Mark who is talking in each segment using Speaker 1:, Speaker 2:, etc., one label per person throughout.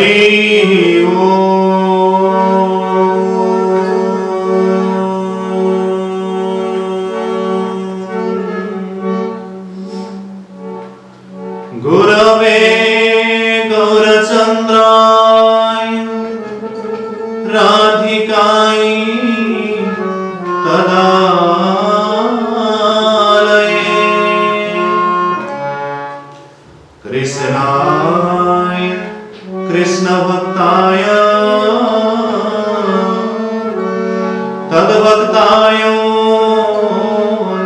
Speaker 1: हरि गुरवे गौरचन्द्राय राधिकाय तदालये कृष्णाय कृष्णभक्ताय तद्भक्ताय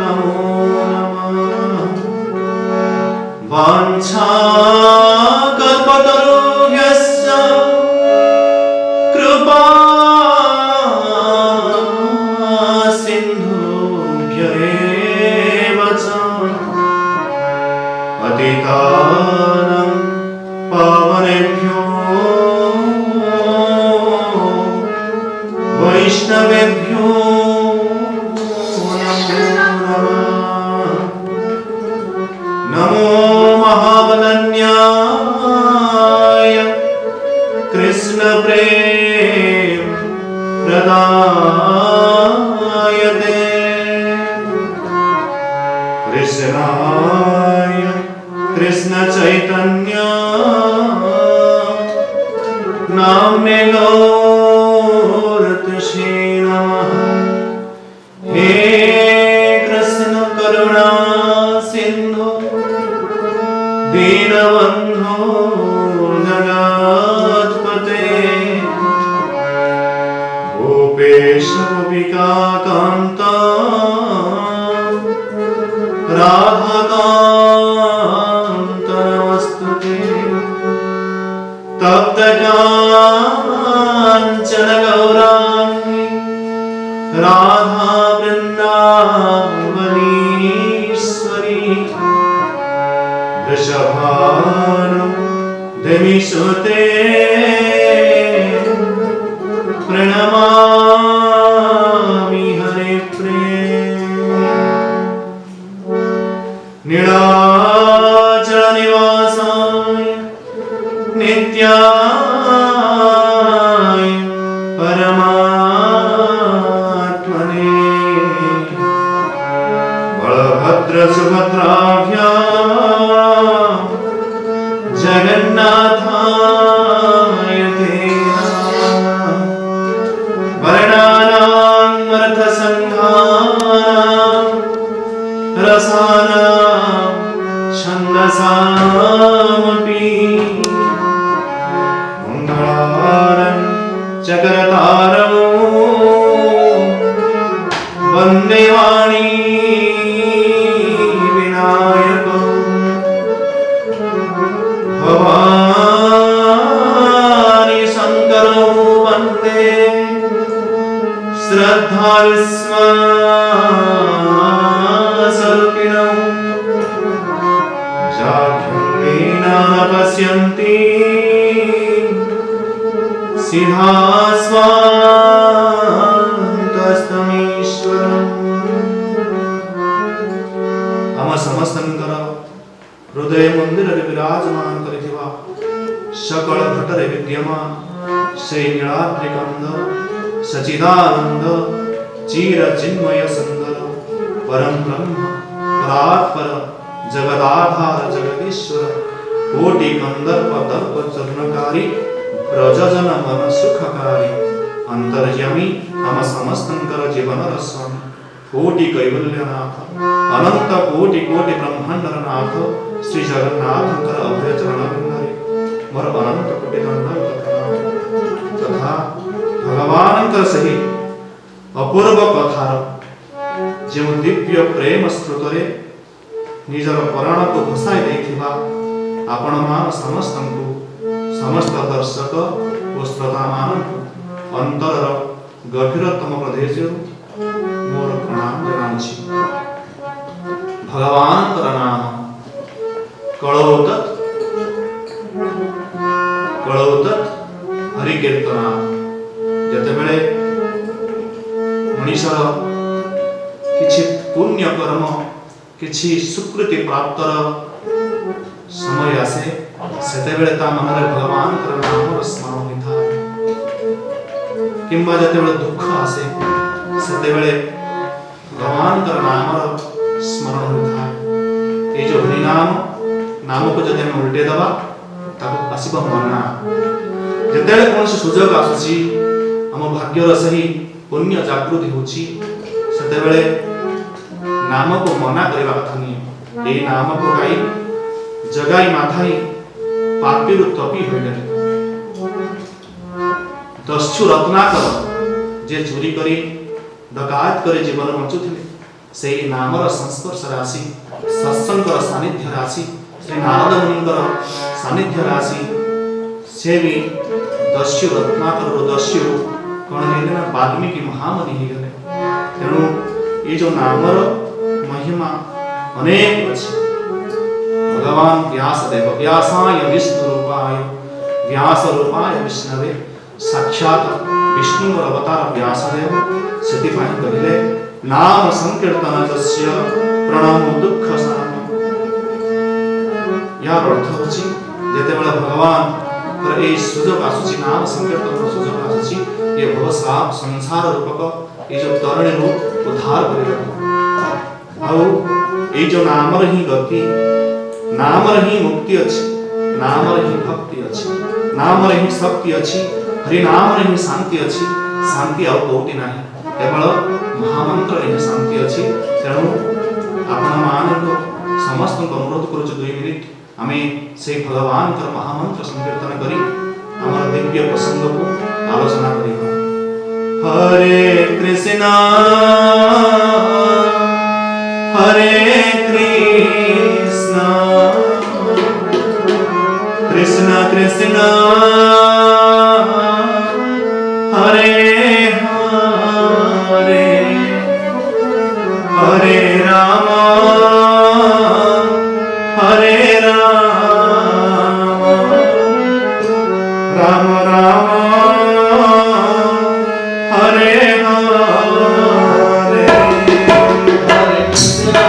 Speaker 1: नमो नमः। वाञ्छाकल्पतरुभ्यश्च कृपा सिन्धुभ्येव च पतितानां पावनेभ्यो वैष्णवेभ्यो नमो महावदन्याय कृष्ण प्रेम प्रदायते कृष्णाय कृष्ण चैतन्य नाम्ने गौरतुषे नमः। हे कृष्ण करुणा सिंधु दीनबन्धो जगत्पते गोपेश गोपिकान्त राधाकान्त नमस्तुते। तप्तकाञ्चन गौराङ्गी राधा वृन्दावनीश्वरी वृषभानु देवीसुते प्रणमामि हरे प्रेम। नीलाचल निवासाय नित्याय परमात्मने बलभद्र सुभद्राभ्यां जगन्नाथाय ते नमः। वर्णानां मर्थसङ्घानां रसानां छन्दसामपि मङ्गलारं चक्रतारमो वन्दे वाणी विनायको भवानी शङ्करो वन्दे श्रद्धाविश्वासरूपिणो जाघ्यं न पश्यन्ति सिद्धास्वान्तस्तमीश्वरम्। हम समस्तंकर हृदय मंदिर विराजमान करिथिबा सकल घटरे विद्यमान से नीलाद्रिकंद सचिदानंद चिर चिन्मय सुंदर परम ब्रह्म परात्पर जगदाधार जगदीश्वर कोटि कंदर्प दर्प चरणकारी प्रजजन मन सुखकारी अंतर्यामी हम समस्तंकर जीवन स्वामी कोटि कैवल्यनाथ अनंत कोटि कोटि ब्रह्मांडर नाथ श्री जगन्नाथंकर अभय चरण बिंदरे मोर अनंत कोटि दंडवत प्रणाम। तथा भगवानंकर सही अपूर्व कथार जो दिव्य प्रेम स्रोतरे निजर प्राण को घोषाई देथिबा आपण मान समस्तंकु समस्त दर्शक और श्रोता मान अंतर गभीरतम प्रदेश मोर प्रणाम जनाछि। भगवान नाम कळौतत हरि कीर्तना जते बेले मनीषर किछि पुण्य कर्म किछि सुकृति प्राप्तर समय आसे ସେତେବେଳେ ତା ମନରେ ଭଗବାନଙ୍କର ନାମର ସ୍ମରଣ ହୋଇଥାଏ। କିମ୍ବା ଯେତେବେଳେ ଦୁଃଖ ଆସେ ସେତେବେଳେ ଭଗବାନଙ୍କର ନାମର ସ୍ମରଣ ହୋଇଥାଏ। ଏଇ ଯୋଉ ହରିନାମ ନାମକୁ ଯଦି ଆମେ ଉଲ୍ଟେଇ ଦେବା ତାକୁ ଆସିବ ମନା। ଯେତେବେଳେ କୌଣସି ସୁଯୋଗ ଆସୁଛି ଆମ ଭାଗ୍ୟର ସେହି ପୁଣ୍ୟ ଜାଗୃତି ହେଉଛି ସେତେବେଳେ ନାମକୁ ମନା କରିବା କଥା ନୁହେଁ। ଏହି ନାମକୁ ଗାଇ ଜଗାଇ ମାଧାଇ ପାପିରୁ ତପି ହୋଇଗଲେ। ଦସ୍ୟୁ ରତ୍ନାକର ଯେ ଚୋରି କରି ଡକାୟତ କରି ଜୀବନ ବଞ୍ଚୁଥିଲେ ସେହି ନାମର ସଂସ୍ପର୍ଶରେ ଆସି ସତ୍ସଙ୍ଗର ସାନ୍ନିଧ୍ୟରେ ଆସି ଶ୍ରୀ ନାରଦ ମୁନିଙ୍କର ସାନ୍ନିଧ୍ୟରେ ଆସି ସେ ବି ଦସ୍ୟୁ ରତ୍ନାକରରୁ ଦସ୍ୟୁ କ'ଣ ହେଇଗଲେ ନା ବାଲ୍ମୀକି ମହାମୁନି ହେଇଗଲେ। ତେଣୁ ଏ ଯେଉଁ ନାମର ମହିମା ଅନେକ ଅଛି। ଭଗବାନ ବ୍ୟାସଦେବ ବ୍ୟାସାୟ ବିଷ୍ଣୁ ରୂପାୟ ବ୍ୟାସ ରୂପାୟ ବିଷ୍ଣବେ ସାକ୍ଷାତ ବିଷ୍ଣୁଙ୍କର ଅବତାର ବ୍ୟାସଦେବ। ସେଥିପାଇଁ କହିଲେ ନାମ ସଂକୀର୍ତ୍ତନ ଯସ୍ୟ ପ୍ରଣମ ଦୁଃଖ ଶରଣ। ଏହାର ଅର୍ଥ ହେଉଛି ଯେତେବେଳେ ଭଗବାନଙ୍କର ଏହି ସୁଯୋଗ ଆସୁଛି ନାମ ସଂକୀର୍ତ୍ତନର ସୁଯୋଗ ଆସୁଛି ଏ ଭବସାପ ସଂସାର ରୂପକ ଏ ଯେଉଁ ତରଣୀରୁ ଉଦ୍ଧାର କରିବାକୁ। ଆଉ ଏଇ ଯେଉଁ ନାମର ହିଁ ଗତି ନାମର ହିଁ ମୁକ୍ତି ଅଛି ନାମର ହିଁ ଭକ୍ତି ଅଛି ନାମର ହିଁ ଶକ୍ତି ଅଛି ହରି ନାମରେ ହିଁ ଶାନ୍ତି ଅଛି। ଶାନ୍ତି ଆଉ କୋଉଠି ନାହିଁ କେବଳ ମହାମନ୍ତ୍ରରେ ହିଁ ଶାନ୍ତି ଅଛି। ତେଣୁ ଆପଣମାନଙ୍କୁ ସମସ୍ତଙ୍କୁ ଅନୁରୋଧ କରୁଛୁ 2 ମିନିଟ୍ ଆମେ ସେଇ ଭଗବାନଙ୍କର ମହାମନ୍ତ୍ର ସଂକୀର୍ତ୍ତନ କରି ଆମର ଦିବ୍ୟ ପ୍ରସଙ୍ଗକୁ ଆଲୋଚନା କରିବା। ହରେ କୃଷ୍ଣ ହରେ କୃଷ୍ଣ କୃଷ୍ଣ କୃଷ୍ଣ हरे हरे हरे राम हरे राम राम राम हरे हरे हरे कृष्ण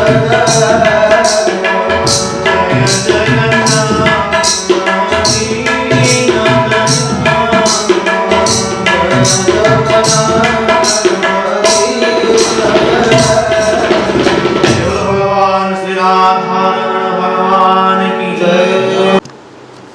Speaker 2: दा